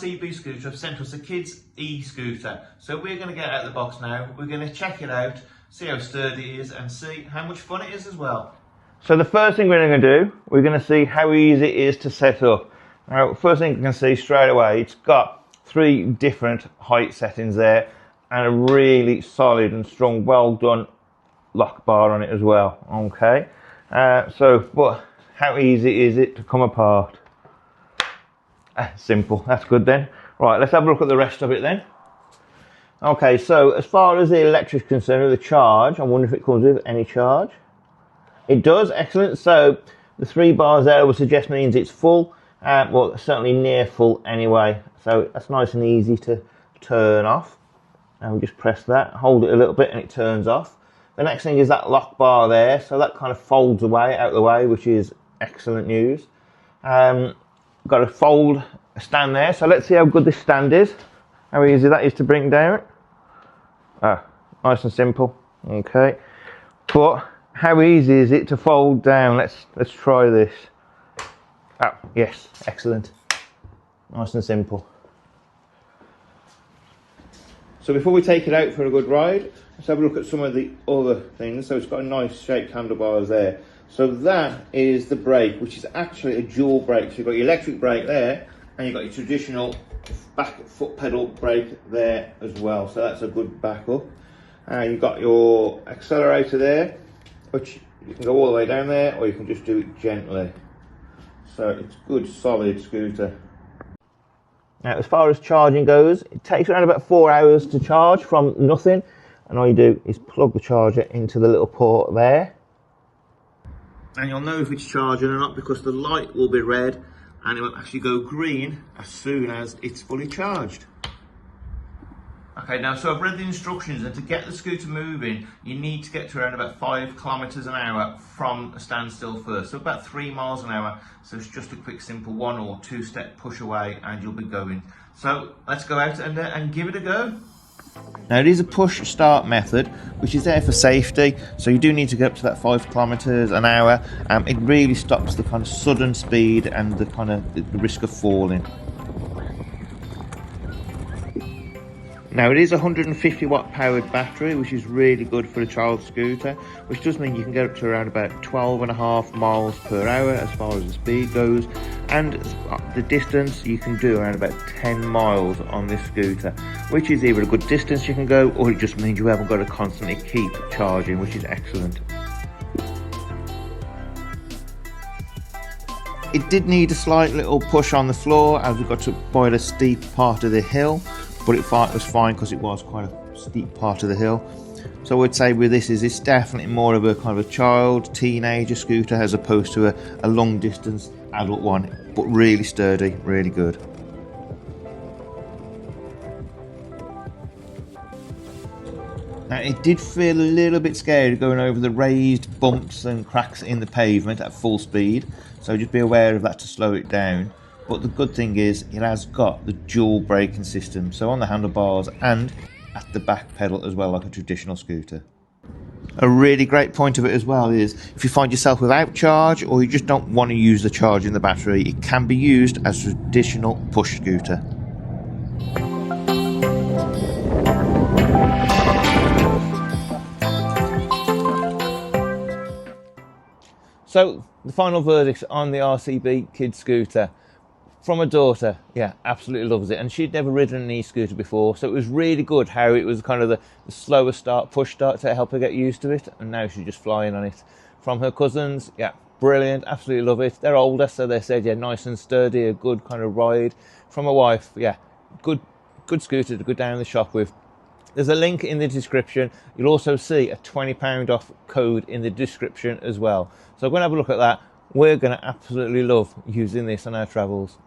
RCB Scooter have sent us a kids e-scooter. So we're going to get out of the box now. We're going to check it out, see how sturdy it is and see how much fun it is as well. So the first thing we're going to do, we're going to see how easy it is to set up. Now, first thing you can see straight away, it's got 3 different height settings there and a really solid and strong, well done lock bar on it as well. Okay, but how easy is it to come apart? Simple, that's good then. Right, let's have a look at the rest of it then. Okay, so as far as the electric is concerned, with the charge, I wonder if it comes with any charge. It does, excellent. So the 3 bars there would suggest means it's full, well, certainly near full anyway. So that's nice and easy to turn off. And we just press that, hold it a little bit and it turns off. The next thing is that lock bar there, so that kind of folds away, out of the way, which is excellent news. Got a fold stand there, so let's see how good this stand is, how easy that is to bring down. Nice and simple. Okay, but how easy is it to fold down? Let's try this. Yes, excellent, nice and simple. So before we take it out for a good ride, let's have a look at some of the other things. So it's got a nice shaped handlebars there. So that is the brake, which is actually a dual brake. So you've got your electric brake there, and you've got your traditional back foot pedal brake there as well. So that's a good backup. And you've got your accelerator there, which you can go all the way down there, or you can just do it gently. So it's a good solid scooter. Now, as far as charging goes, it takes around about 4 hours to charge from nothing. And all you do is plug the charger into the little port there. And you'll know if it's charging or not because the light will be red and it will actually go green as soon as it's fully charged. Okay, now so I've read the instructions, and to get the scooter moving you need to get to around about 5 kilometers an hour from a standstill first, so about 3 miles an hour. So it's just a quick simple 1 or 2 step push away and you'll be going. So let's go out and give it a go. Now it is a push start method, which is there for safety, so you do need to get up to that 5 kilometers an hour. It really stops the kind of sudden speed and the kind of the risk of falling. Now it is a 150 watt powered battery, which is really good for a child scooter, which does mean you can get up to around about 12.5 miles per hour as far as the speed goes, and the distance you can do around about 10 miles on this scooter, which is either a good distance you can go, or it just means you haven't got to constantly keep charging, which is excellent. It did need a slight little push on the floor as we got to quite a steep part of the hill, but it was fine because it was quite a steep part of the hill. So I would say with this, it's definitely more of a kind of a child, teenager scooter as opposed to a long distance adult one, but really sturdy, really good. Now it did feel a little bit scary going over the raised bumps and cracks in the pavement at full speed, so just be aware of that to slow it down. But the good thing is it has got the dual braking system, so on the handlebars and at the back pedal as well, like a traditional scooter. A really great point of it as well is if you find yourself without charge, or you just don't want to use the charge in the battery, it can be used as a traditional push scooter. So the final verdict on the RCB Kids Scooter. From a daughter, yeah, absolutely loves it, and she'd never ridden an e-scooter before, so it was really good how it was kind of the slower start, push start to help her get used to it, and now she's just flying on it. From her cousins, yeah, brilliant, absolutely love it. They're older, so they said, yeah, nice and sturdy, a good kind of ride. From a wife, yeah, good scooter to go down the shop with. There's a link in the description. You'll also see a £20 off code in the description as well. So go and have a look at that. We're going to absolutely love using this on our travels.